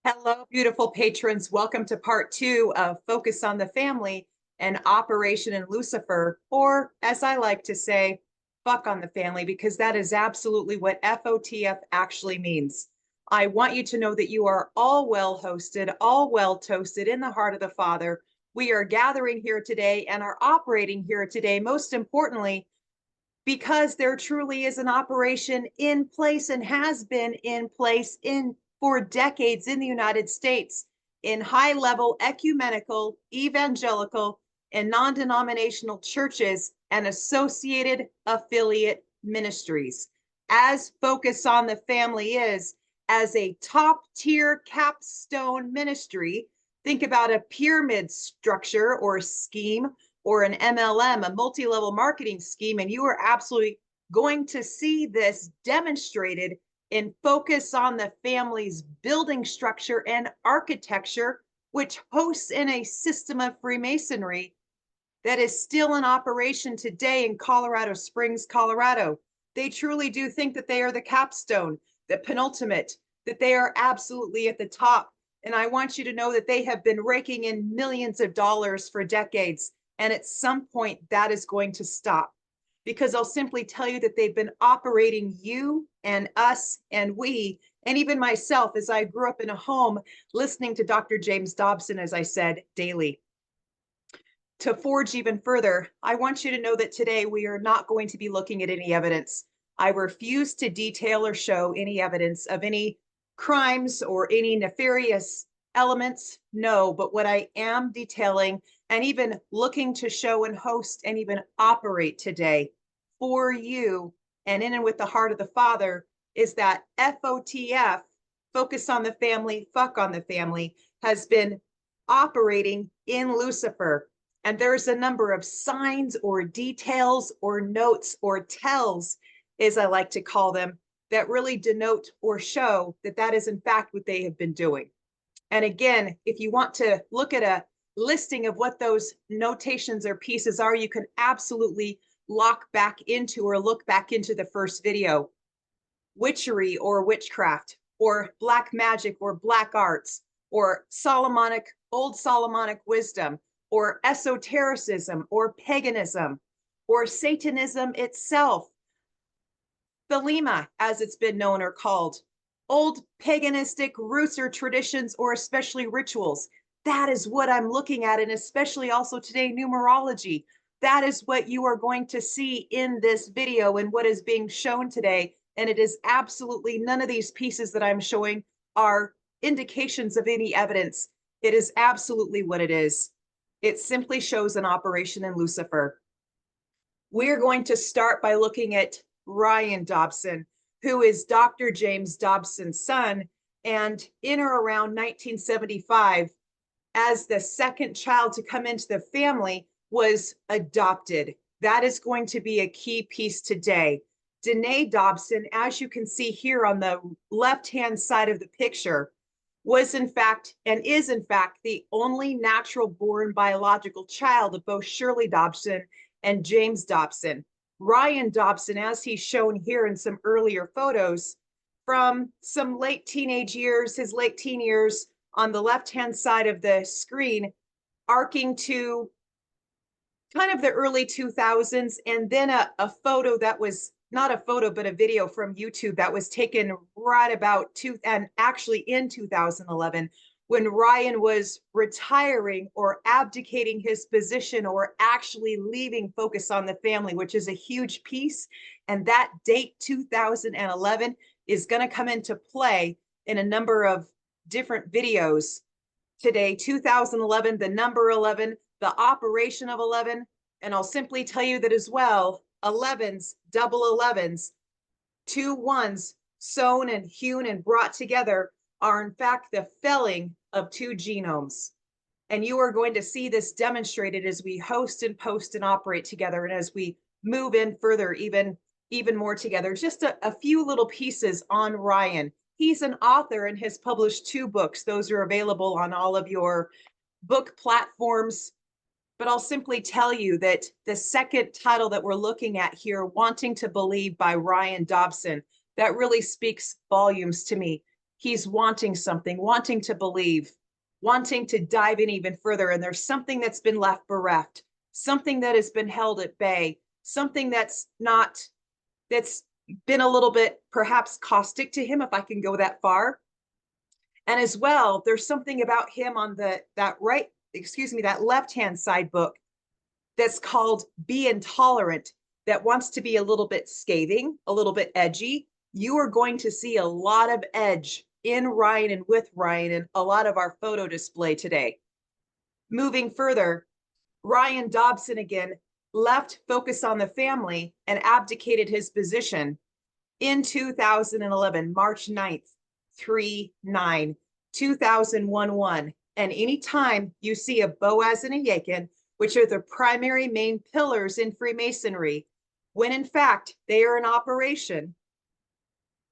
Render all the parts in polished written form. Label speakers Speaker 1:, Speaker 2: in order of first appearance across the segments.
Speaker 1: Hello, beautiful patrons. Welcome to part two of Focus on the Family and Operation in Lucifer, or as I like to say, fuck on the family, because that is absolutely what FOTF actually means. I want you to know that you are all well hosted, all well toasted in the heart of the Father. We are gathering here today and are operating here today, most importantly, because there truly is an operation in place and has been in place for decades in the United States in high-level ecumenical, evangelical, and non-denominational churches and associated affiliate ministries. As Focus on the Family is, as a top-tier capstone ministry, think about a pyramid structure or scheme or an MLM, a multi-level marketing scheme, and you are absolutely going to see this demonstrated in Focus on the Family's building structure and architecture, which hosts in a system of Freemasonry that is still in operation today in Colorado Springs, Colorado. They truly do think that they are the capstone, the penultimate, that they are absolutely at the top. And I want you to know that they have been raking in millions of dollars for decades. And at some point, that is going to stop, because I'll simply tell you that they've been operating you and us and we, and even myself, as I grew up in a home listening to Dr. James Dobson, as I said, daily. To forge even further, I want you to know that today we are not going to be looking at any evidence. I refuse to detail or show any evidence of any crimes or any nefarious elements. No, but what I am detailing and even looking to show and host and even operate today for you and in and with the heart of the Father is that FOTF, Focus on the Family, Fuck on the Family, has been operating in Lucifer. And there's a number of signs or details or notes or tells, as I like to call them, that really denote or show that that is in fact what they have been doing. And again, if you want to look at a listing of what those notations or pieces are, you can absolutely look back into the first video. Witchery or witchcraft, or black magic or black arts, or old Solomonic wisdom, or esotericism or paganism, or Satanism itself, Thelema, as it's been known or called, old paganistic roots or traditions, or especially rituals. That is what I'm looking at, and especially also today, numerology. That is what you are going to see in this video and what is being shown today. And it is absolutely none of these pieces that I'm showing are indications of any evidence. It is absolutely what it is. It simply shows an operation in Lucifer. We're going to start by looking at Ryan Dobson, who is Dr. James Dobson's son, and in or around 1975, as the second child to come into the family, was adopted. That is going to be a key piece today. Danae Dobson, as you can see here on the left-hand side of the picture, was in fact and is in fact the only natural born biological child of both Shirley Dobson and James Dobson. Ryan Dobson, as he's shown here in some earlier photos, from some late teenage years, his late teen years on the left-hand side of the screen, arcing to kind of the early 2000s, and then a photo that was not a photo, but a video from YouTube that was taken right about in 2011, when Ryan was retiring or abdicating his position or actually leaving Focus on the Family, which is a huge piece. And that date, 2011, is going to come into play in a number of different videos today. 2011, the number 11, the operation of 11. And I'll simply tell you that as well, 11s, double 11s, 2 1s sewn and hewn and brought together are in fact the felling of 2 genomes. And you are going to see this demonstrated as we host and post and operate together, and as we move in further, even more together. Just a few little pieces on Ryan. He's an author and has published 2 books. Those are available on all of your book platforms. But I'll simply tell you that the second title that we're looking at here, Wanting to Believe by Ryan Dobson, that really speaks volumes to me. He's wanting something, wanting to believe, wanting to dive in even further. And there's something that's been left bereft, something that has been held at bay, something that's been a little bit perhaps caustic to him, if I can go that far. And as well, there's something about him on that left-hand side book that's called Be Intolerant, that wants to be a little bit scathing, a little bit edgy. You are going to see a lot of edge in Ryan and with Ryan in a lot of our photo display today. Moving further, Ryan Dobson again left Focus on the Family and abdicated his position in 2011, March 9th, 3/9, 2011. And anytime you see a Boaz and a Yakin, which are the primary main pillars in Freemasonry, when in fact they are in operation,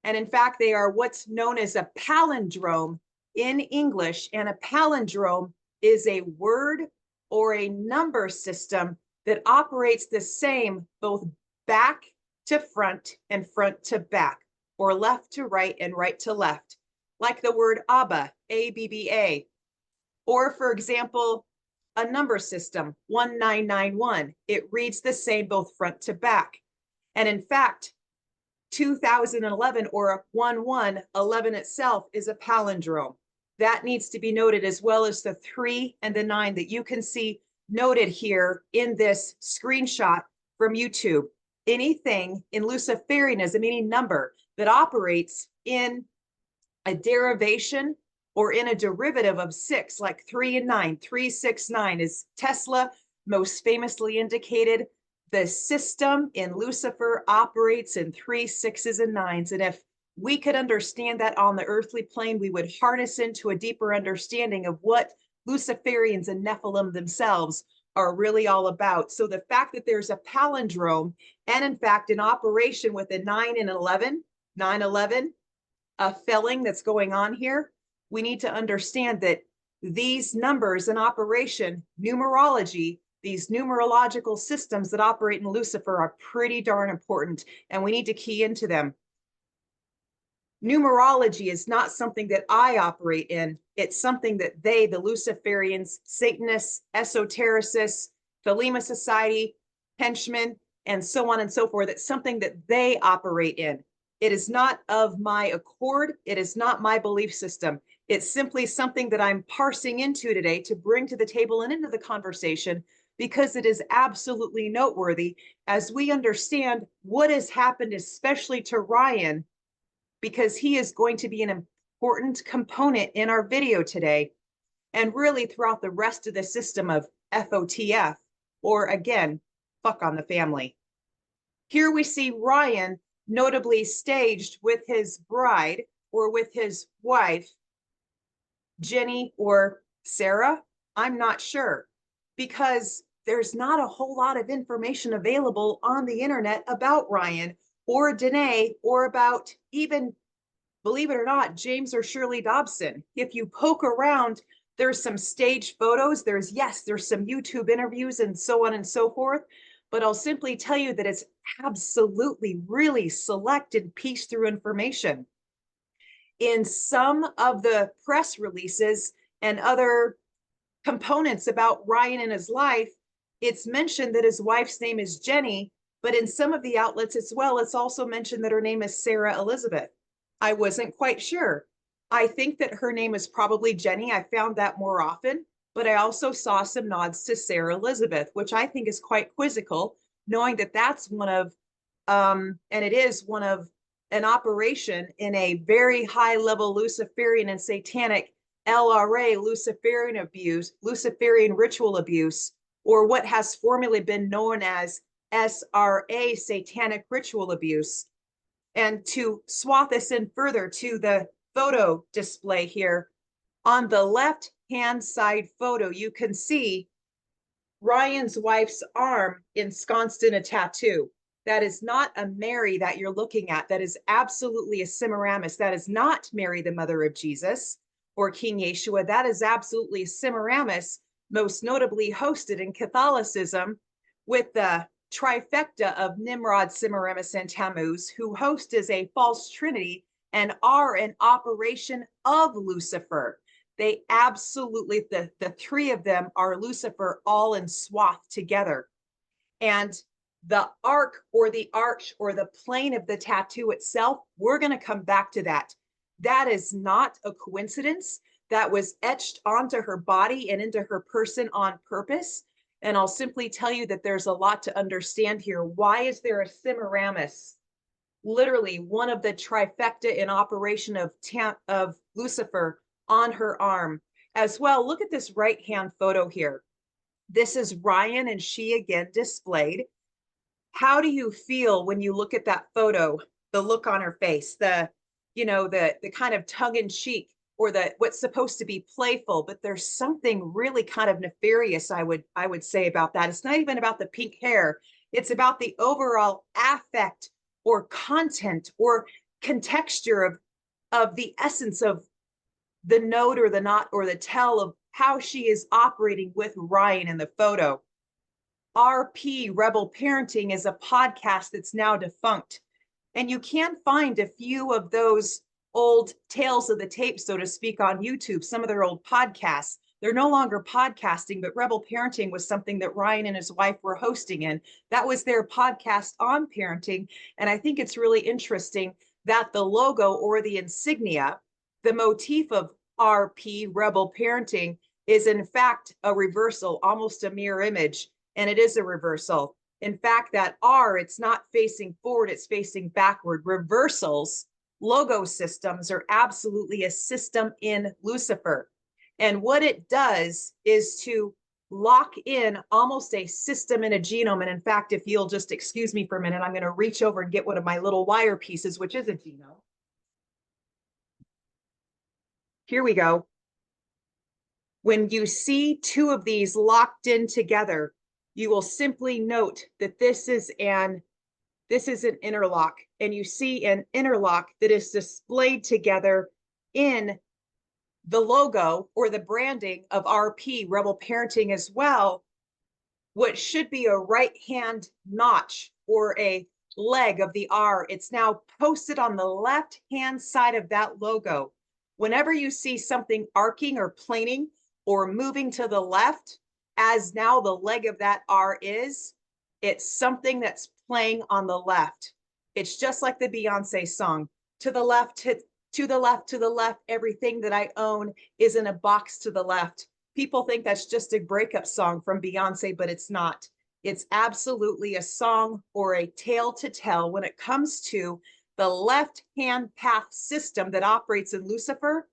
Speaker 1: and in fact they are what's known as a palindrome in English, and a palindrome is a word or a number system that operates the same both back to front and front to back, or left to right and right to left, like the word Abba, A-B-B-A, or for example, a number system, 1991. It reads the same both front to back. And in fact, 2011 or 1111 itself is a palindrome. That needs to be noted, as well as the 3 and the 9 that you can see noted here in this screenshot from YouTube. Anything in Luciferianism, any number that operates in a derivation or in a derivative of 6, like 3 and 9, 369, is Tesla most famously indicated. The system in Lucifer operates in 3, 6s, and 9s. And if we could understand that on the earthly plane, we would harness into a deeper understanding of what Luciferians and Nephilim themselves are really all about. So the fact that there's a palindrome, and in fact in operation with a 9 and 11, 9/11, a felling that's going on here, we need to understand that these numbers in operation, numerology, these numerological systems that operate in Lucifer are pretty darn important, and we need to key into them. Numerology is not something that I operate in. It's something that they, the Luciferians, Satanists, esotericists, Thelema Society, henchmen, and so on and so forth, it's something that they operate in. It is not of my accord. It is not my belief system. It's simply something that I'm parsing into today to bring to the table and into the conversation, because it is absolutely noteworthy as we understand what has happened, especially to Ryan, because he is going to be an important component in our video today, and really throughout the rest of the system of FOTF, or again, fuck on the family. Here we see Ryan notably staged with his bride, or with his wife, Jenny or Sarah. I'm not sure, because there's not a whole lot of information available on the internet about Ryan or Danae, or about even, believe it or not, James or Shirley Dobson. If you poke around, there's some staged photos, there's some YouTube interviews and so on and so forth, but I'll simply tell you that it's absolutely really select and pieced through information. In some of the press releases and other components about Ryan and his life, it's mentioned that his wife's name is Jenny, but in some of the outlets as well, it's also mentioned that her name is Sarah Elizabeth. I wasn't quite sure. I think that her name is probably Jenny. I found that more often, but I also saw some nods to Sarah Elizabeth, which I think is quite quizzical, knowing that that's one of, and it is one of an operation in a very high level Luciferian and satanic LRA, Luciferian abuse, Luciferian ritual abuse, or what has formerly been known as SRA, satanic ritual abuse. And to swath this in further to the photo display here, on the left-hand side photo, you can see Ryan's wife's arm ensconced in a tattoo. That is not a Mary that you're looking at. That is absolutely a Semiramis. That is not Mary, the mother of Jesus, or King Yeshua. That is absolutely a Semiramis, most notably hosted in Catholicism with the trifecta of Nimrod, Semiramis, and Tammuz, who host as a false trinity and are an operation of Lucifer. They absolutely, the three of them are Lucifer all in swath together. And the arc or the arch or the plane of the tattoo itself, we're going to come back to that. That is not a coincidence. That was etched onto her body and into her person on purpose. And I'll simply tell you that there's a lot to understand here. Why is there a Semiramis? Literally one of the trifecta in operation of Lucifer on her arm as well. Look at this right hand photo here. This is Ryan and she again displayed. How do you feel when you look at that photo? The look on her face, the kind of tongue-in-cheek, or the what's supposed to be playful, but there's something really kind of nefarious, I would say, about that. It's not even about the pink hair. It's about the overall affect or content or contexture of the essence of the note or the knot or the tell of how she is operating with Ryan in the photo. RP Rebel Parenting is a podcast that's now defunct. And you can find a few of those old tales of the tape, so to speak, on YouTube, some of their old podcasts. They're no longer podcasting, but Rebel Parenting was something that Ryan and his wife were hosting in. That was their podcast on parenting. And I think it's really interesting that the logo or the insignia, the motif of RP Rebel Parenting, is in fact a reversal, almost a mirror image. And it is a reversal. In fact, that R, it's not facing forward, it's facing backward. Reversals, logo systems, are absolutely a system in Lucifer. And what it does is to lock in almost a system in a genome. And in fact, if you'll just excuse me for a minute, I'm going to reach over and get one of my little wire pieces, which is a genome. Here we go. When you see two of these locked in together, you will simply note that this is an interlock, and you see an interlock that is displayed together in the logo or the branding of RP Rebel Parenting as well. What should be a right hand notch or a leg of the R, it's now posted on the left hand side of that logo. Whenever you see something arcing or planing or moving to the left, as now the leg of that R is, it's something that's playing on the left. It's just like the Beyonce song, to the left, to the left, to the left, everything that I own is in a box to the left. People think that's just a breakup song from Beyonce, but it's not. It's absolutely a song or a tale to tell when it comes to the left-hand path system that operates in Lucifer.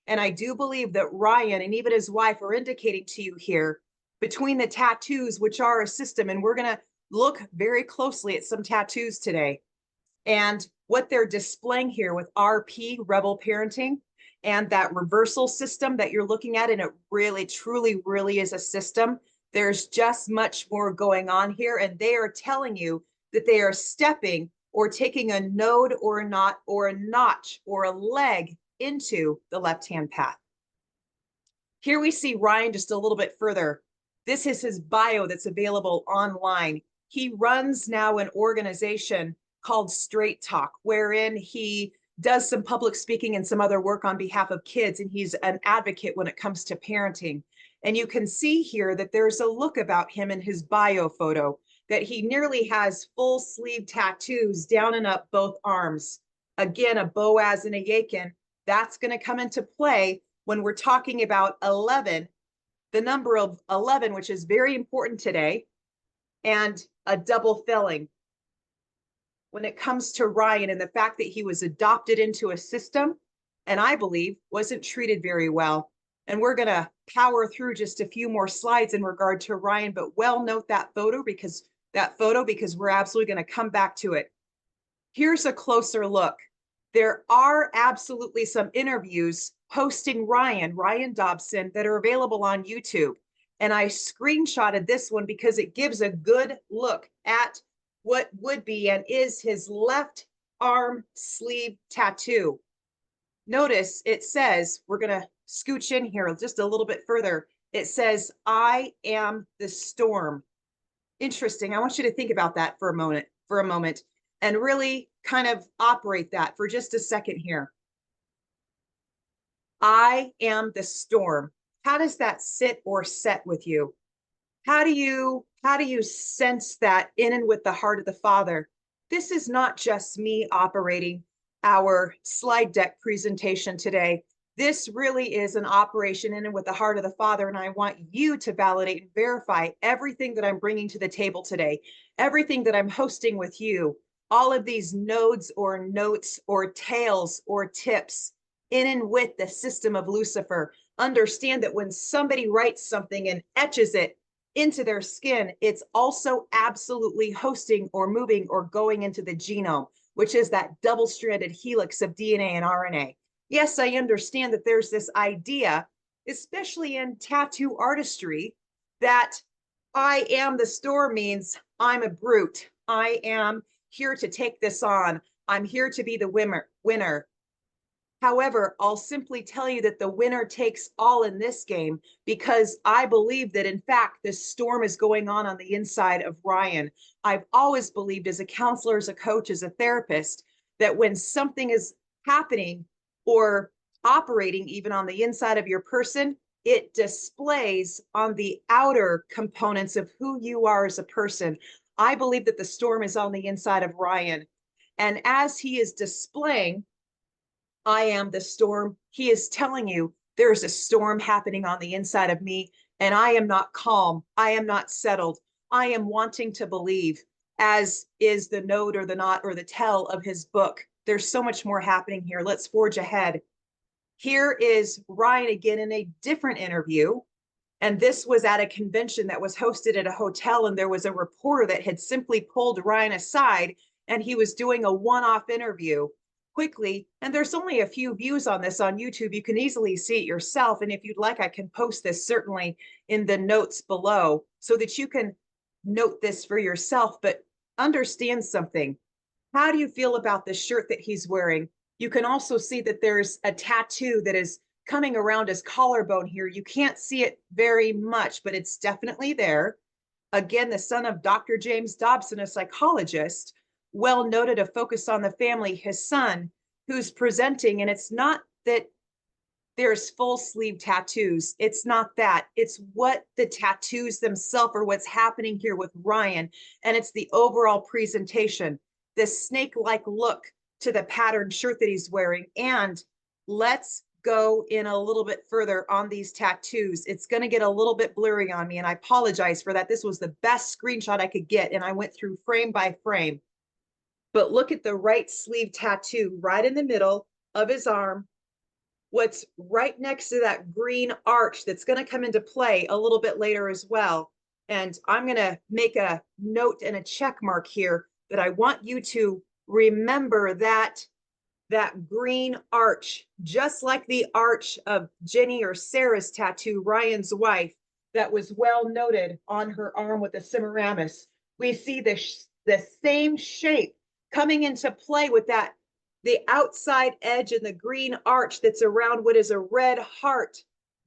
Speaker 1: And I do believe that Ryan and even his wife are indicating to you here, between the tattoos, which are a system, and we're going to look very closely at some tattoos today, and what they're displaying here with RP Rebel Parenting and that reversal system that you're looking at, and it really, truly, really is a system. There's just much more going on here, and they are telling you that they are stepping or taking a node or a knot or a notch or a leg into the left-hand path. Here we see Ryan just a little bit further. This is his bio that's available online. He runs now an organization called Straight Talk, wherein he does some public speaking and some other work on behalf of kids, and he's an advocate when it comes to parenting. And you can see here that there's a look about him in his bio photo, that he nearly has full sleeve tattoos down and up both arms. Again, a Boaz and a Yakin. That's going to come into play when we're talking about 11, the number of 11, which is very important today, and a double filling. When it comes to Ryan and the fact that he was adopted into a system, and I believe wasn't treated very well. And we're going to power through just a few more slides in regard to Ryan, but well note that photo because we're absolutely going to come back to it. Here's a closer look. There are absolutely some interviews hosting Ryan Dobson, that are available on YouTube. And I screenshotted this one because it gives a good look at what would be and is his left arm sleeve tattoo. Notice it says, we're going to scooch in here just a little bit further. It says, I am the storm. Interesting. I want you to think about that for a moment. and really kind of operate that for just a second here. I am the storm. How does that sit or set with you? How do you sense that in and with the heart of the Father? This is not just me operating our slide deck presentation today. This really is an operation in and with the heart of the Father, and I want you to validate and verify everything that I'm bringing to the table today, everything that I'm hosting with you, all of these nodes or notes or tales or tips in and with the system of Lucifer. Understand that when somebody writes something and etches it into their skin, it's also absolutely hosting or moving or going into the genome, which is that double-stranded helix of DNA and RNA. Yes, I understand that there's this idea, especially in tattoo artistry, that I am the storm means I'm a brute. I am here to take this on. I'm here to be the winner. However, I'll simply tell you that the winner takes all in this game, because I believe that, in fact, this storm is going on the inside of Ryan. I've always believed, as a counselor, as a coach, as a therapist, that when something is happening or operating even on the inside of your person, it displays on the outer components of who you are as a person. I believe that the storm is on the inside of Ryan. And as he is displaying, I am the storm, he is telling you there is a storm happening on the inside of me, and I am not calm. I am not settled. I am wanting to believe, as is the note or the knot or the tell of his book. There's so much more happening here. Let's forge ahead. Here is Ryan again in a different interview. And this was at a convention that was hosted at a hotel, and there was a reporter that had simply pulled Ryan aside, and he was doing a one-off interview quickly. And there's only a few views on this on YouTube. You can easily see it yourself. And if you'd like, I can post this certainly in the notes below so that you can note this for yourself. But understand something. How do you feel about the shirt that he's wearing? You can also see that there's a tattoo that is coming around his collarbone here. You can't see it very much, but it's definitely there. Again, the son of Dr. James Dobson, a psychologist, well noted to focus on the family, his son, who's presenting. And it's not that there's full sleeve tattoos. It's not that. It's what the tattoos themselves are, what's happening here with Ryan. And it's the overall presentation, this snake-like look to the patterned shirt that he's wearing. And let's go in a little bit further on these tattoos. It's going to get a little bit blurry on me, and I apologize for that. This was the best screenshot I could get, and I went through frame by frame. But look at the right sleeve tattoo right in the middle of his arm. What's right next to that green arch that's going to come into play a little bit later as well. And I'm going to make a note and a check mark here that I want you to remember that green arch, just like the arch of Jenny or Sarah's tattoo, Ryan's wife, that was well noted on her arm with the Semiramis. We see the same shape coming into play with the outside edge and the green arch that's around what is a red heart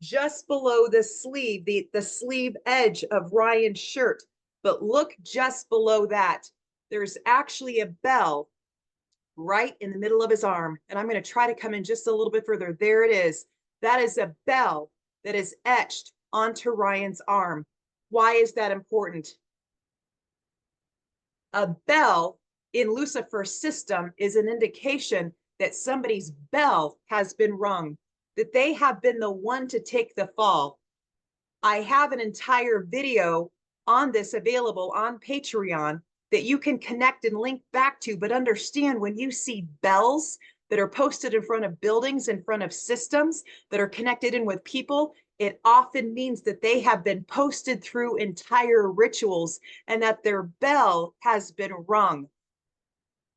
Speaker 1: just below the sleeve, the sleeve edge of Ryan's shirt. But look just below that. There's actually a bell right in the middle of his arm. And I'm going to try to come in just a little bit further. There it is. That is a bell that is etched onto Ryan's arm. Why is that important? A bell in Lucifer's system is an indication that somebody's bell has been rung, that they have been the one to take the fall. I have an entire video on this available on Patreon that you can connect and link back to. But understand, when you see bells that are posted in front of buildings, in front of systems that are connected in with people, it often means that they have been posted through entire rituals and that their bell has been rung.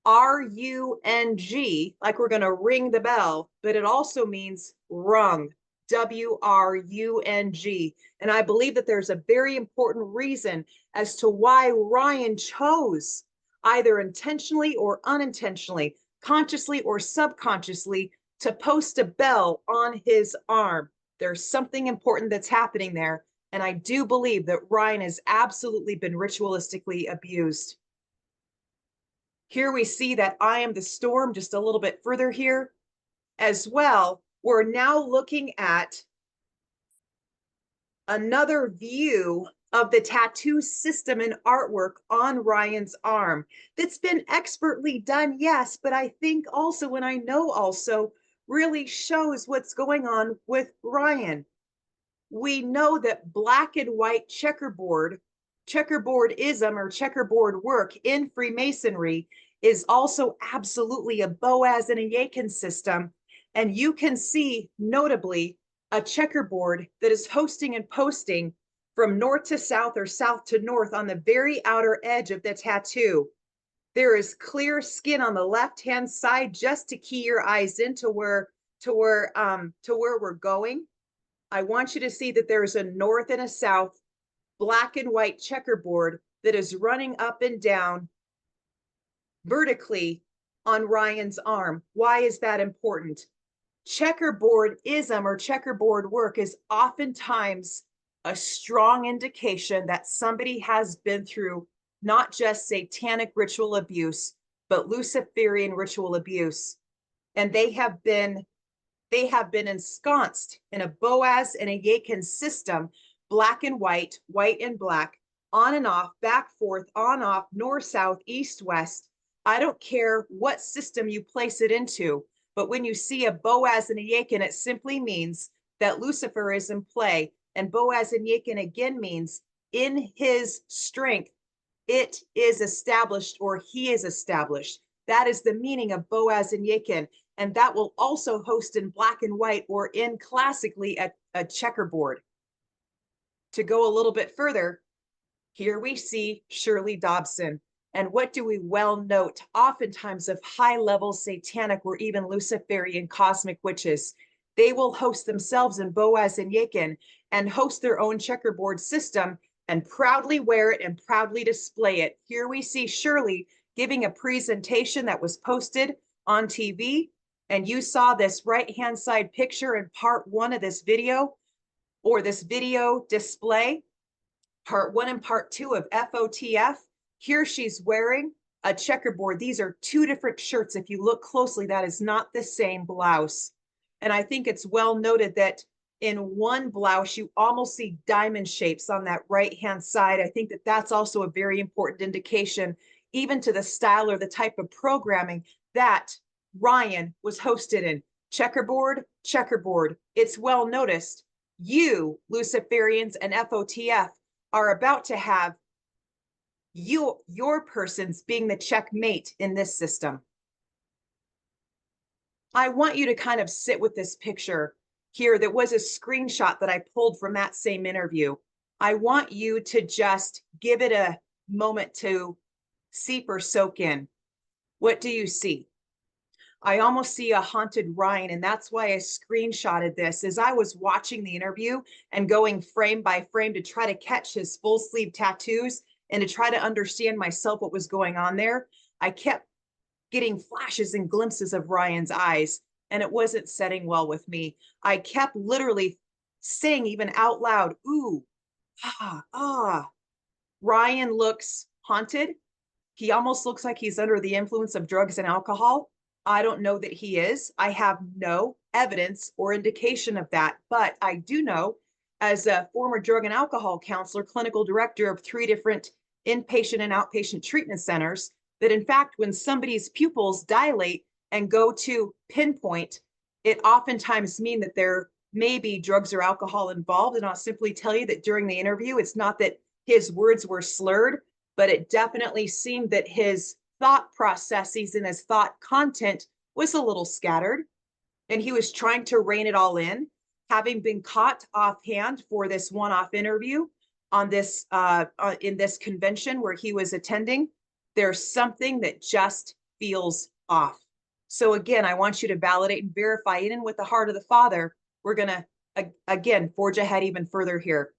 Speaker 1: R-U-N-G, like we're going to ring the bell, but it also means rung. W-R-U-N-G. And I believe that there's a very important reason as to why Ryan chose, either intentionally or unintentionally, consciously or subconsciously, to post a bell on his arm. There's something important that's happening there. And I do believe that Ryan has absolutely been ritualistically abused. Here we see that I am the storm just a little bit further here as well. We're now looking at another view of the tattoo system and artwork on Ryan's arm that's been expertly done, yes, but I think also, and I know also, really shows what's going on with Ryan. We know that black and white checkerboardism or checkerboard work in Freemasonry is also absolutely a Boaz and a Yakin system. And you can see notably a checkerboard that is hosting and posting from north to south or south to north on the very outer edge of the tattoo. There is clear skin on the left-hand side just to key your eyes into where we're going. I want you to see that there's a north and a south black and white checkerboard that is running up and down vertically on Ryan's arm. Why is that important? Checkerboardism or checkerboard work is oftentimes a strong indication that somebody has been through not just satanic ritual abuse, but Luciferian ritual abuse. And they have been ensconced in a Boaz and a Yakin system, black and white and black, on and off, back, forth, on, off, north, south, east, west. I don't care what system you place it into, but when you see a Boaz and a Yakin, it simply means that Lucifer is in play. And Boaz and Yakin again means in his strength, it is established or he is established. That is the meaning of Boaz and Yakin. And that will also host in black and white or in classically a checkerboard. To go a little bit further, here we see Shirley Dobson. And what do we well note? Oftentimes of high-level satanic or even Luciferian cosmic witches, they will host themselves in Boaz and Yakin and host their own checkerboard system and proudly wear it and proudly display it. Here we see Shirley giving a presentation that was posted on TV. And you saw this right-hand side picture in part 1 of this video, or this video display, part 1 and part 2 of FOTF. Here she's wearing a checkerboard. These are 2 different shirts. If you look closely, that is not the same blouse. And I think it's well noted that in one blouse, you almost see diamond shapes on that right-hand side. I think that that's also a very important indication, even to the style or the type of programming that Ryan was hosted in. Checkerboard. It's well noticed. You, Luciferians and FOTF, are about to have your persons being the checkmate in this system. I want you to kind of sit with this picture here that was a screenshot that I pulled from that same interview. I want you to just give it a moment to seep or soak in. What do you see? I almost see a haunted Ryan, and that's why I screenshotted this. As I was watching the interview and going frame by frame to try to catch his full sleeve tattoos and to try to understand myself what was going on there, I kept getting flashes and glimpses of Ryan's eyes, and it wasn't setting well with me. I kept literally saying even out loud, ooh, ah. Ryan looks haunted. He almost looks like he's under the influence of drugs and alcohol. I don't know that he is. I have no evidence or indication of that, but I do know, as a former drug and alcohol counselor, clinical director of 3 different inpatient and outpatient treatment centers, that in fact, when somebody's pupils dilate and go to pinpoint, it oftentimes means that there may be drugs or alcohol involved. And I'll simply tell you that during the interview, it's not that his words were slurred, but it definitely seemed that his thought processes and his thought content was a little scattered. And he was trying to rein it all in, having been caught offhand for this one-off interview on this in this convention where he was attending. There's something that just feels off. So again, I want you to validate and verify it. And with the heart of the Father, we're going to, again, forge ahead even further here.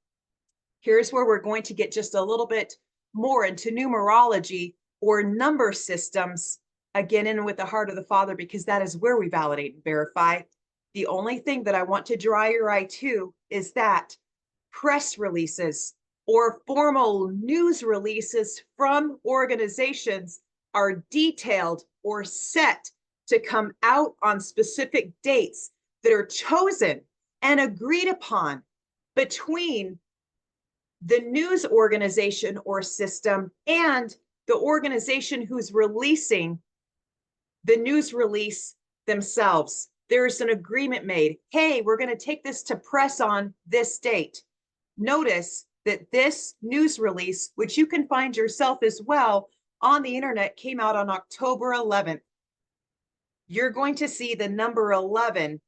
Speaker 1: Here's where we're going to get just a little bit more into numerology or number systems, again, in with the heart of the Father, because that is where we validate and verify. The only thing that I want to draw your eye to is that press releases or formal news releases from organizations are detailed or set to come out on specific dates that are chosen and agreed upon between the news organization or system and the organization who's releasing the news release themselves. There's an agreement made. Hey, we're going to take this to press on this date. Notice that this news release, which you can find yourself as well on the internet, came out on October 11th. You're going to see the number 11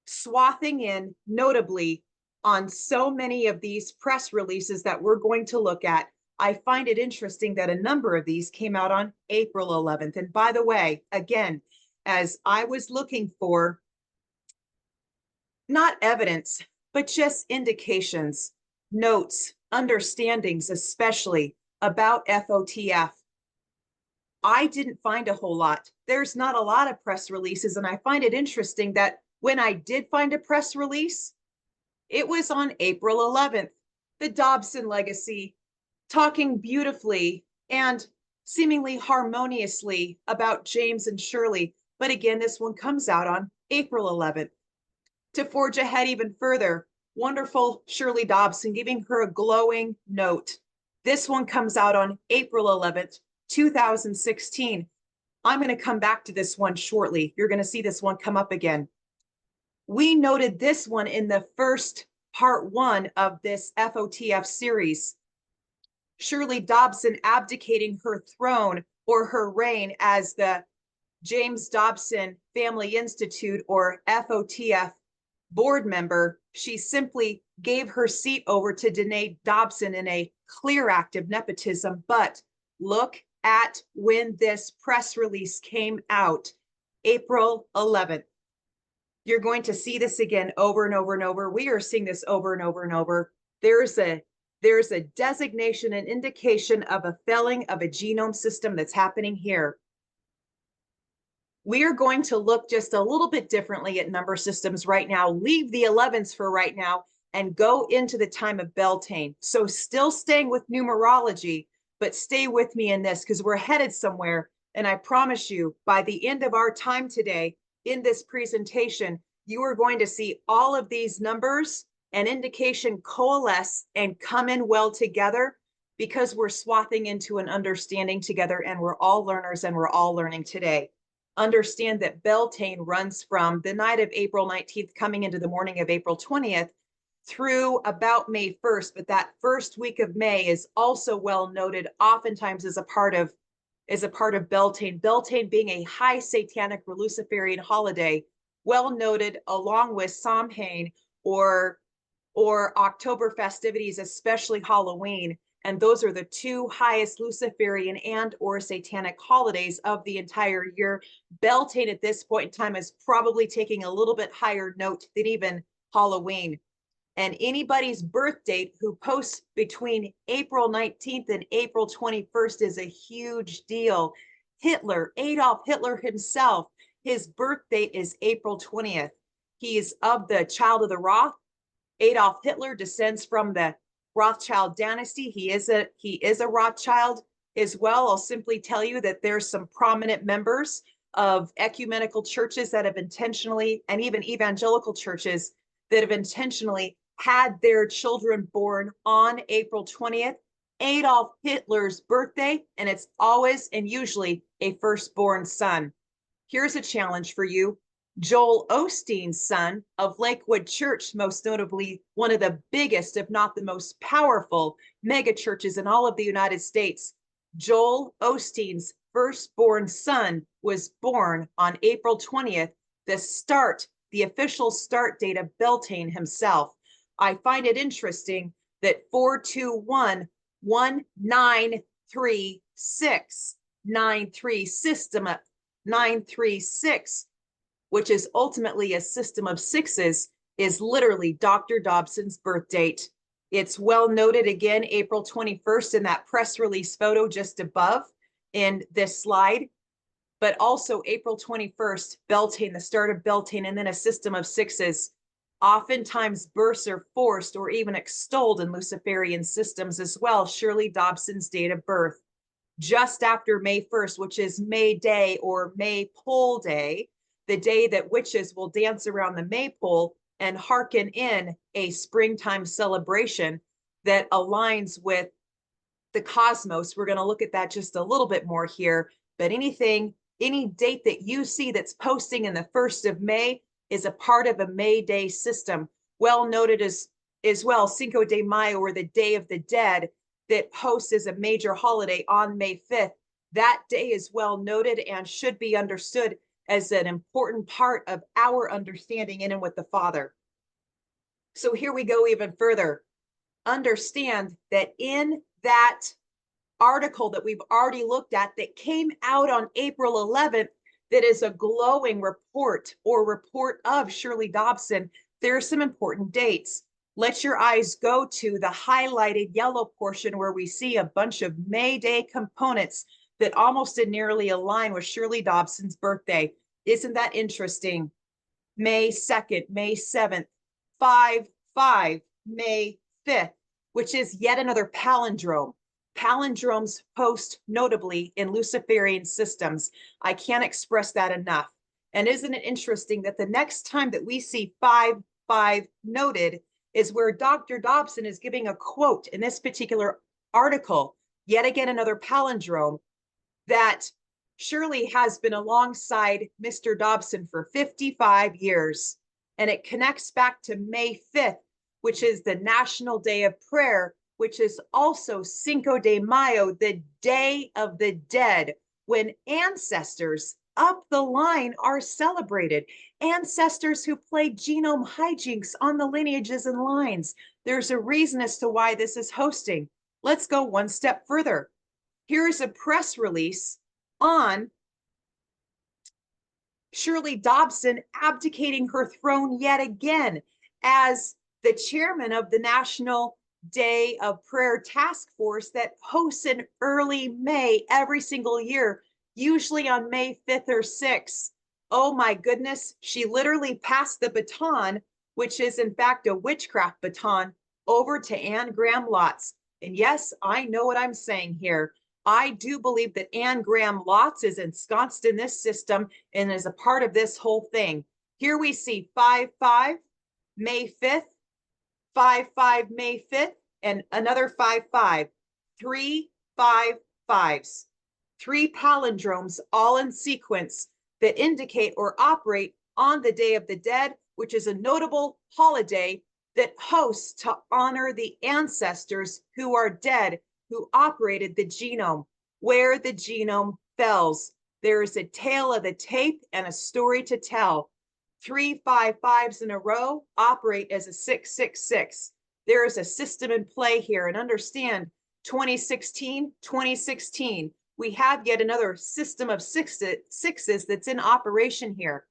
Speaker 1: swathing in notably on so many of these press releases that we're going to look at. I find it interesting that a number of these came out on April 11th. And by the way, again, as I was looking for not evidence, but just indications, notes, understandings, especially about FOTF, I didn't find a whole lot. There's not a lot of press releases, and I find it interesting that when I did find a press release, it was on April 11th. The Dobson legacy, talking beautifully and seemingly harmoniously about James and Shirley. But again, this one comes out on April 11th. To forge ahead even further, wonderful Shirley Dobson giving her a glowing note. This one comes out on April 11th, 2016. I'm going to come back to this one shortly. You're going to see this one come up again. We noted this one in the first part 1 of this FOTF series. Shirley Dobson abdicating her throne or her reign as the James Dobson Family Institute or FOTF board member. She simply gave her seat over to Danae Dobson in a clear act of nepotism. But look at when this press release came out, April 11th. You're going to see this again over and over and over. We are seeing this over and over and over. There's a designation, an indication of a failing of a genome system that's happening here. We are going to look just a little bit differently at number systems right now, leave the 11s for right now, and go into the time of Beltane. So still staying with numerology, but stay with me in this because we're headed somewhere. And I promise you, by the end of our time today in this presentation, you are going to see all of these numbers and indication coalesce and come in well together because we're swathing into an understanding together, and we're all learners and we're all learning today. Understand that Beltane runs from the night of April 19th coming into the morning of April 20th through about May 1st, but that first week of May is also well noted oftentimes as a part of Beltane. Beltane being a high satanic or Luciferian holiday, well noted along with Samhain or October festivities, especially Halloween. And those are the two highest Luciferian and or satanic holidays of the entire year. Beltane at this point in time is probably taking a little bit higher note than even Halloween. And anybody's birth date who posts between April 19th and April 21st is a huge deal. Hitler, Adolf Hitler himself, his birth date is April 20th. He is of the child of the Roth. Adolf Hitler descends from the Rothschild dynasty. He is a Rothschild as well. I'll simply tell you that there's some prominent members of ecumenical churches that have intentionally, and even evangelical churches that have intentionally had their children born on April 20th, Adolf Hitler's birthday, and it's always and usually a firstborn son. Here's a challenge for you. Joel Osteen's son of Lakewood Church, most notably one of the biggest, if not the most powerful mega churches in all of the United States. Joel Osteen's firstborn son was born on April 20th, the official start date of Beltane himself. I find it interesting that 421-1936, 93 system of 936, which is ultimately a system of sixes, is literally Dr. Dobson's birth date. It's well noted again, April 21st in that press release photo just above in this slide, but also April 21st, Beltane, the start of Beltane, and then a system of sixes. Oftentimes births are forced or even extolled in Luciferian systems as well. Shirley Dobson's date of birth. just after May 1st, which is May Day or Maypole Day, the day that witches will dance around the maypole and hearken in a springtime celebration that aligns with the cosmos. We're going to look at that just a little bit more here, but any date that you see that's posting in the 1st of May is a part of a May Day system, well noted as well Cinco de Mayo, or the Day of the Dead, that hosts as a major holiday on May 5th. That day is well noted and should be understood as an important part of our understanding in and with the Father. So here we go even further. Understand that in that article that we've already looked at that came out on April 11th, that is a glowing report or report of Shirley Dobson, there are some important dates. Let your eyes go to the highlighted yellow portion where we see a bunch of May Day components that almost nearly align with Shirley Dobson's birthday. Isn't that interesting? May 2nd, May 7th, 5/5, May 5th, which is yet another palindrome. Palindromes post notably in Luciferian systems. I can't express that enough. And isn't it interesting that the next time that we see 5/5 noted is where Dr. Dobson is giving a quote in this particular article, yet again another palindrome, that Shirley has been alongside Mr. Dobson for 55 years. And it connects back to May 5th, which is the National Day of Prayer, which is also Cinco de Mayo, the Day of the Dead, when ancestors up the line are celebrated. Ancestors who played genome hijinks on the lineages and lines. There's a reason as to why this is hosting. Let's go one step further. Here's a press release on Shirley Dobson abdicating her throne yet again as the chairman of the National Day of Prayer Task Force that hosts in early May every single year, usually on May 5th or 6th. Oh my goodness, she literally passed the baton, which is in fact a witchcraft baton, over to Anne Graham Lotz. And yes, I know what I'm saying here. I do believe that Anne Graham Lotz is ensconced in this system and is a part of this whole thing. Here we see 5/5, May 5th, 5/5, May 5th, and another 5/5, 3 5/5s, 3 palindromes all in sequence that indicate or operate on the Day of the Dead, which is a notable holiday that hosts to honor the ancestors who are dead, who operated the genome, where the genome fells. There is a tale of the tape and a story to tell. 3 5/5s in a row operate as a 666. There is a system in play here, and understand 2016, we have yet another system of sixes that's in operation here.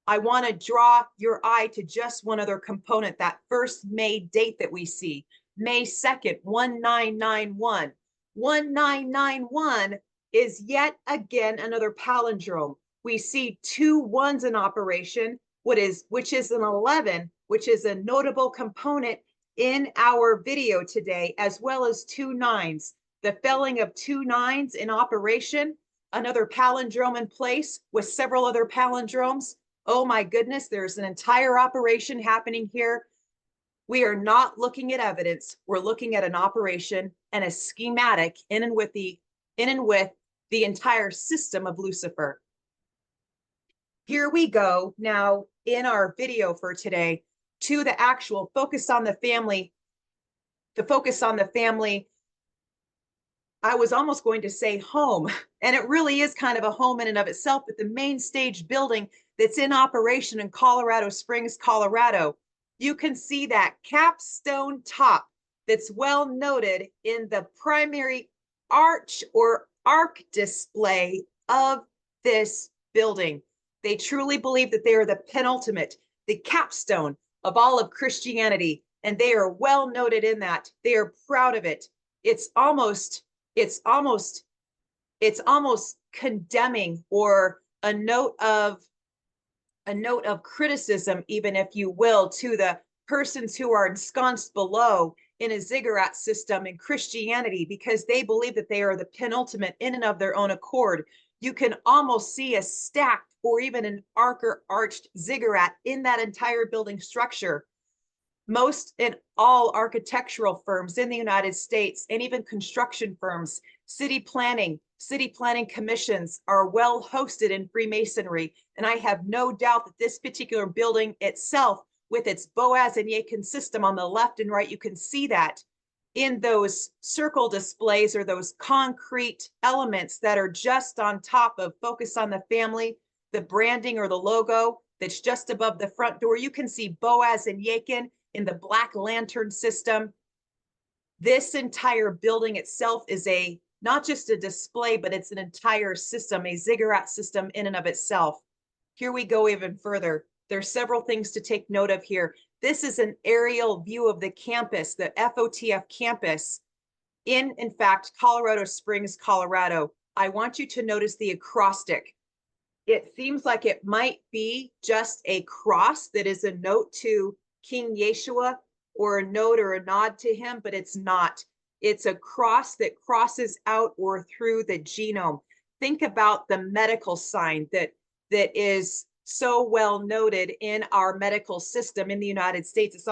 Speaker 1: I want to draw your eye to just one other component, that first May date that we see, May 2nd, 1991. 1991 is yet again another palindrome. We see 2 1s in operation, which is an 11, which is a notable component in our video today, as well as 2 9s. The felling of 2 9s in operation, another palindrome in place with several other palindromes. Oh my goodness, there's an entire operation happening here. We are not looking at evidence. We're looking at an operation and a schematic in and with the entire system of Lucifer. Here we go now in our video for today to the actual focus on the family. The focus on the family, I was almost going to say home, and it really is kind of a home in and of itself, but the main stage building that's in operation in Colorado Springs, Colorado. You can see that capstone top that's well noted in the primary arch or arc display of this building. They truly believe that they are the penultimate, the capstone of all of Christianity, and they are well noted in that. They are proud of it. It's almost condemning, or a note of criticism, even, if you will, to the persons who are ensconced below in a ziggurat system in Christianity because they believe that they are the penultimate in and of their own accord. You can almost see a stacked or even an arc or arched ziggurat in that entire building structure. Most and all architectural firms in the United States and even construction firms, city planning commissions are well hosted in Freemasonry. And I have no doubt that this particular building itself, with its Boaz and Jachin system on the left and right, you can see that in those circle displays or those concrete elements that are just on top of Focus on the Family, the branding or the logo that's just above the front door. You can see Boaz and Jachin in the black lantern system. This entire building itself is not just a display, but it's an entire system, a ziggurat system in and of itself. Here we go even further. There's several things to take note of here. This is an aerial view of the campus, the FOTF campus in fact, Colorado Springs, Colorado. I want you to notice the acrostic. It seems like it might be just a cross that is a note to King Yeshua or a note or a nod to him, but it's not. It's a cross that crosses out or through the genome. Think about the medical sign that is so well noted in our medical system in the United States. It's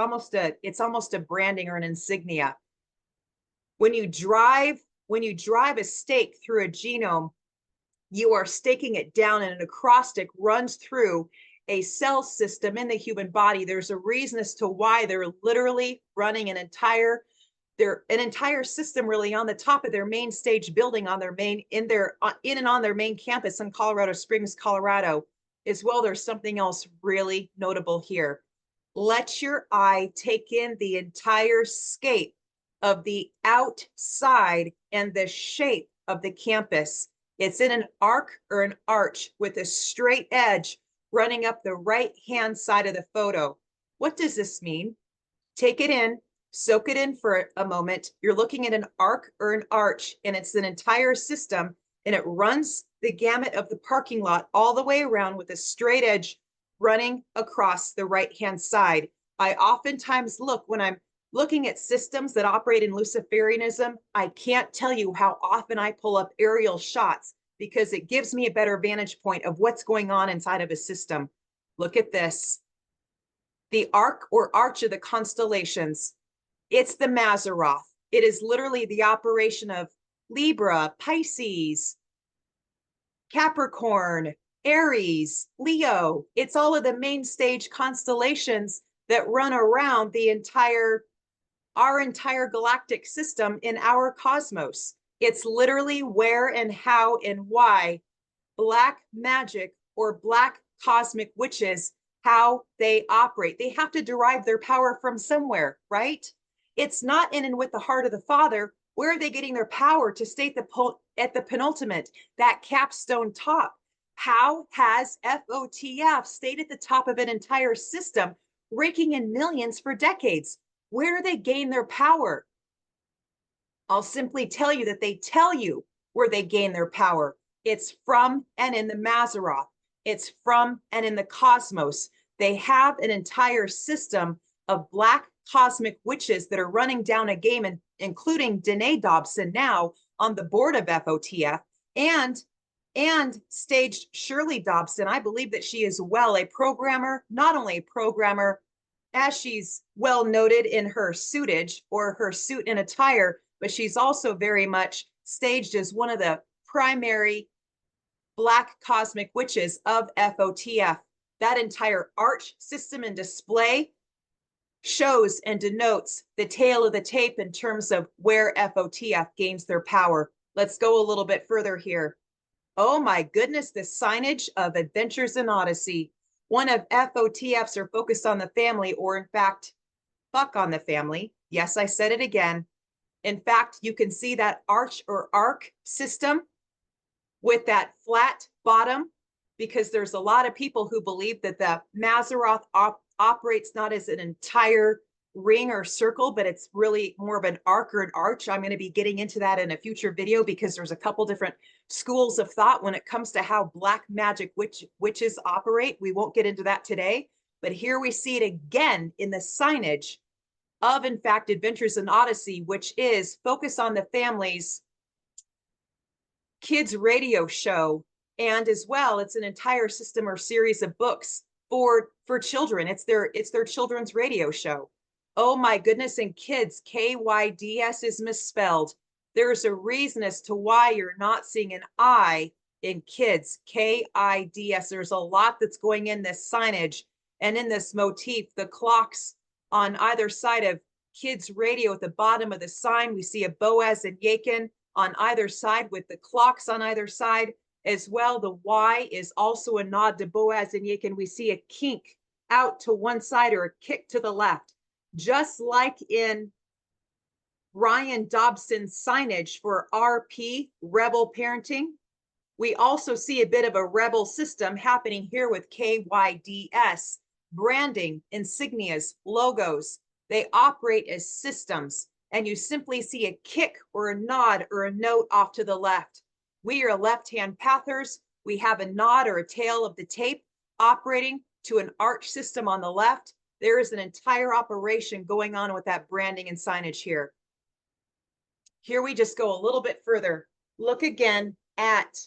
Speaker 1: almost a branding or an insignia. When you drive a stake through a genome, you are staking it down, and an acrostic runs through a cell system in the human body. There's a reason as to why they're literally running an entire system really on the top of their main stage building on their main in and on their main campus in Colorado Springs, Colorado. As well, there's something else really notable here. Let your eye take in the entire scape of the outside and the shape of the campus. It's in an arc or an arch with a straight edge running up the right-hand side of the photo. What does this mean? Take it in, soak it in for a moment. You're looking at an arc or an arch, and it's an entire system, and it runs the gamut of the parking lot all the way around with a straight edge running across the right-hand side. I oftentimes look when I'm looking at systems that operate in Luciferianism, I can't tell you how often I pull up aerial shots because it gives me a better vantage point of what's going on inside of a system. Look at this. The arc or arch of the constellations. It's the Mazzaroth. It is literally the operation of Libra, Pisces, Capricorn, Aries, Leo. It's all of the main stage constellations that run around our entire galactic system in our cosmos. It's literally where and how and why black magic or black cosmic witches, how they operate. They have to derive their power from somewhere, right? It's not in and with the heart of the Father. Where are they getting their power to state at the penultimate, that capstone top? How has FOTF stayed at the top of an entire system, raking in millions for decades? Where do they gain their power? I'll simply tell you that they tell you where they gain their power. It's from and in the Mazzaroth. It's from and in the cosmos. They have an entire system of black cosmic witches that are running down a game, and including Danae Dobson now on the board of FOTF, and staged Shirley Dobson. I believe that she is a programmer, not only a programmer, as she's well noted in her suitage or her suit and attire, but she's also very much staged as one of the primary black cosmic witches of FOTF. That entire arch system and display shows and denotes the tail of the tape in terms of where FOTF gains their power. Let's go a little bit further here. Oh my goodness, the signage of Adventures in Odyssey. One of FOTFs are Focused on the Family, or in fact, Fuck on the Family. Yes, I said it again. In fact, you can see that arch or arc system with that flat bottom, because there's a lot of people who believe that the Mazzaroth operates not as an entire ring or circle, but it's really more of an arc or an arch. I'm going to be getting into that in a future video because there's a couple different schools of thought when it comes to how black magic witches operate. We won't get into that today, But here we see it again in the signage of, in fact, Adventures in Odyssey, which is Focus on the Family's kids radio show. And as well, it's an entire system or series of books for children. It's their children's radio show. Oh my goodness, and kids, KYDS is misspelled. There's a reason as to why you're not seeing an I in kids, KIDS. There's a lot that's going in this signage and in this motif. The clocks on either side of kids radio at the bottom of the sign, we see a Boaz and Jachin on either side with the clocks on either side as well. The Y is also a nod to Boaz and Jachin. We see a kink out to one side or a kick to the left, just like in Ryan Dobson's signage for RP, Rebel Parenting. We also see a bit of a rebel system happening here with KYDS, branding, insignias, logos. They operate as systems, and you simply see a kick or a nod or a note off to the left. We are left-hand pathers. We have a nod or a tail of the tape operating to an arch system on the left. There is an entire operation going on with that branding and signage here. Here we just go a little bit further. Look again at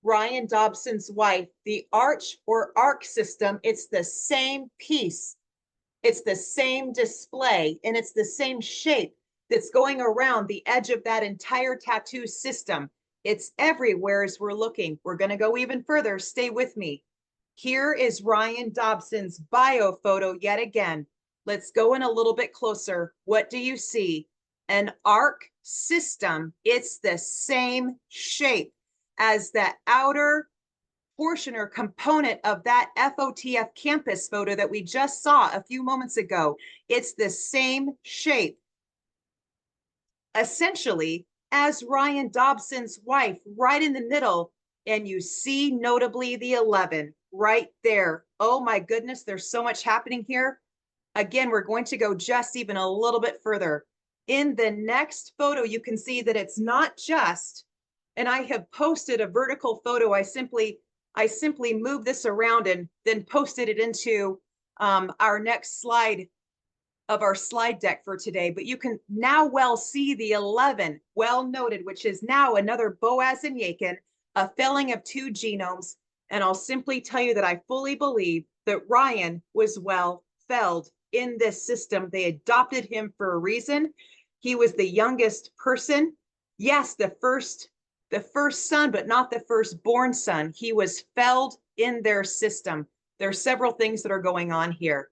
Speaker 1: Ryan Dobson's wife, the arch or arc system. It's the same piece. It's the same display, and it's the same shape that's going around the edge of that entire tattoo system. It's everywhere as we're looking. We're going to go even further. Stay with me. Here is Ryan Dobson's bio photo yet again. Let's go in a little bit closer. What do you see? An arc system. It's the same shape as that outer portion or component of that FOTF campus photo that we just saw a few moments ago. It's the same shape, essentially, as Ryan Dobson's wife, right in the middle. And you see notably the 11 right there. Oh my goodness, there's so much happening here. Again, we're going to go just even a little bit further. In the next photo, you can see that it's not just, and I have posted a vertical photo. I simply moved this around and then posted it into our next slide of our slide deck for today. But you can now well see the 11, well noted, which is now another Boaz and Jachin, a felling of 2 genomes. And I'll simply tell you that I fully believe that Ryan was well felled in this system. They adopted him for a reason. He was the youngest person. Yes, the first son, but not the firstborn son. He was felled in their system. There are several things that are going on here.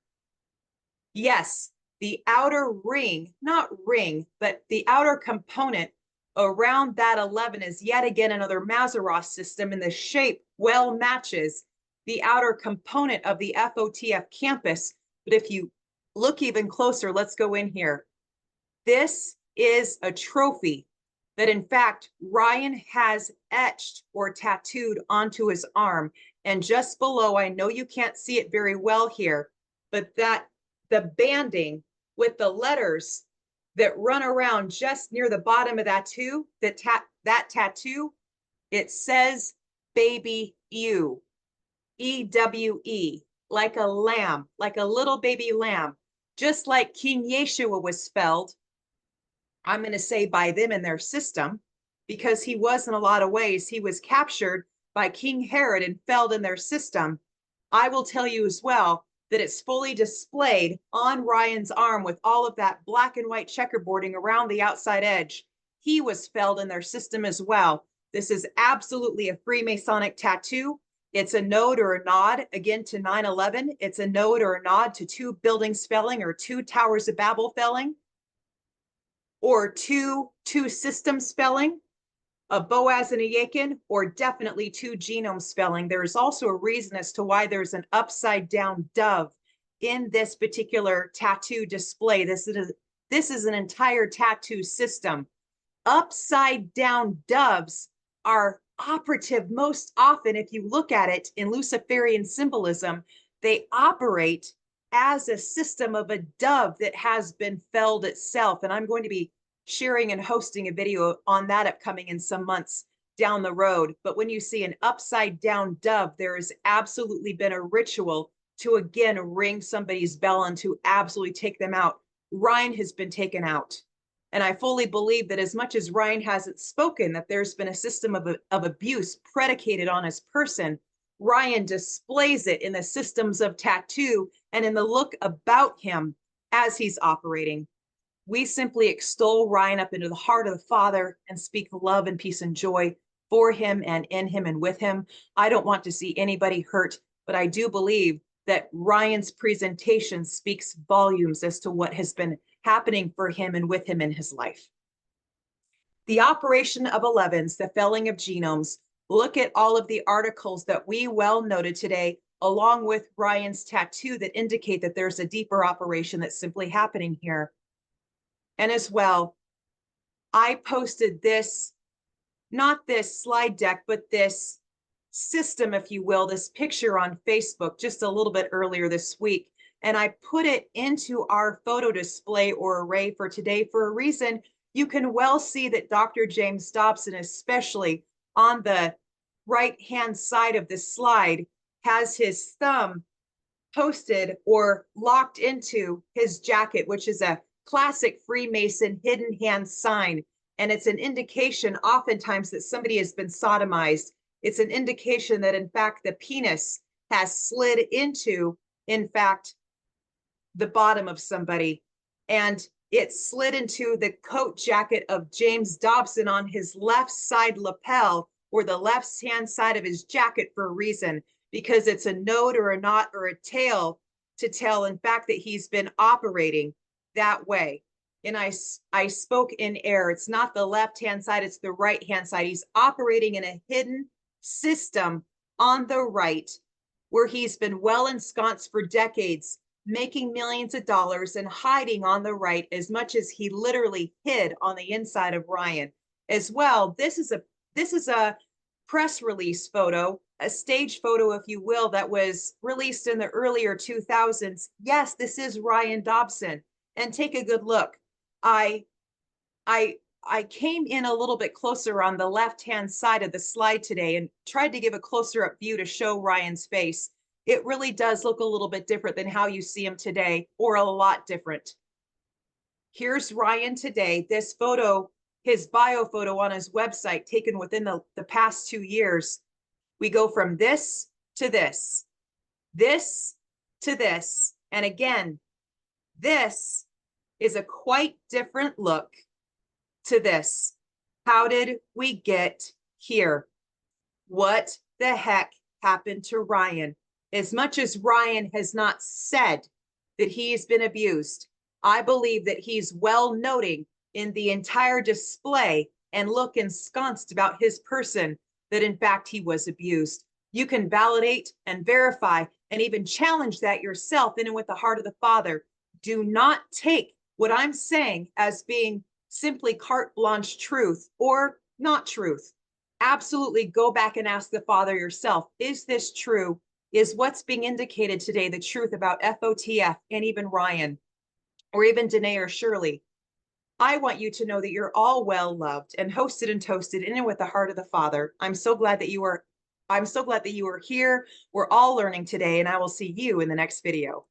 Speaker 1: Yes, the outer ring, not ring, but the outer component around that 11 is yet again another Mazaroth system, and the shape well matches the outer component of the FOTF campus. But if you look even closer, let's go in here. This is a trophy that, in fact, Ryan has etched or tattooed onto his arm. And just below, I know you can't see it very well here, but that the banding with the letters that run around just near the bottom of that tattoo, it says baby ewe, EWE, like a lamb, like a little baby lamb, just like King Yeshua was spelled, I'm going to say by them in their system, because he was in a lot of ways, he was captured by King Herod and felled in their system. I will tell you as well that it's fully displayed on Ryan's arm with all of that black and white checkerboarding around the outside edge. He was felled in their system as well. This is absolutely a Freemasonic tattoo. It's a nod or a nod, again, to 9/11. It's a nod or a nod to 2 buildings felling or 2 Towers of Babel felling, or two system spelling, a Boaz and a Jachin, or definitely 2 genome spelling. There is also a reason as to why there's an upside down dove in this particular tattoo display. This is an entire tattoo system. Upside down doves are operative most often. If you look at it in Luciferian symbolism, they operate as a system of a dove that has been felled itself. And I'm going to be sharing and hosting a video on that upcoming in some months down the road. But when you see an upside down dove, there has absolutely been a ritual to again ring somebody's bell and to absolutely take them out. Ryan has been taken out. And I fully believe that as much as Ryan hasn't spoken, that there's been a system of abuse predicated on his person, Ryan displays it in the systems of tattoo and in the look about him as he's operating. We simply extol Ryan up into the heart of the Father and speak love and peace and joy for him and in him and with him. I don't want to see anybody hurt, but I do believe that Ryan's presentation speaks volumes as to what has been happening for him and with him in his life. The operation of 11s, the felling of genomes, look at all of the articles that we well noted today, along with Ryan's tattoo, that indicate that there's a deeper operation that's simply happening here. And as well, I posted this, not this slide deck, but this system, if you will, this picture on Facebook just a little bit earlier this week. And I put it into our photo display or array for today for a reason. You can well see that Dr. James Dobson, especially on the right-hand side of this slide, has his thumb posted or locked into his jacket, which is a classic Freemason hidden hand sign. And it's an indication oftentimes that somebody has been sodomized. It's an indication that in fact the penis has slid into, in fact, the bottom of somebody. And it slid into the coat jacket of James Dobson on his left side lapel, or the left hand side of his jacket, for a reason, because it's a node or a knot or a tail to tell, in fact, that he's been operating that way. And I spoke in error. It's not the left-hand side, it's the right-hand side. He's operating in a hidden system on the right, where he's been well ensconced for decades, making millions of dollars and hiding on the right as much as he literally hid on the inside of Ryan. As well, this is a press release photo, a stage photo, if you will, that was released in the earlier 2000s. Yes, this is Ryan Dobson. And take a good look. I came in a little bit closer on the left-hand side of the slide today and tried to give a closer up view to show Ryan's face. It really does look a little bit different than how you see him today, or a lot different. Here's Ryan today. This photo, his bio photo on his website, taken within the past 2 years. We go from this to this, this to this, and again, this is a quite different look to this. How did we get here? What the heck happened to Ryan? As much as Ryan has not said that he's been abused, I believe that he's well noting in the entire display and look ensconced about his person that in fact he was abused. You can validate and verify and even challenge that yourself in and with the heart of the Father. Do not take what I'm saying as being simply carte blanche truth or not truth. Absolutely go back and ask the Father yourself, is this true? Is what's being indicated today the truth about FOTF and even Ryan, or even Danae or Shirley? I want you to know that you're all well loved and hosted and toasted in and with the heart of the Father. I'm so glad that you are here. We're all learning today, and I will see you in the next video.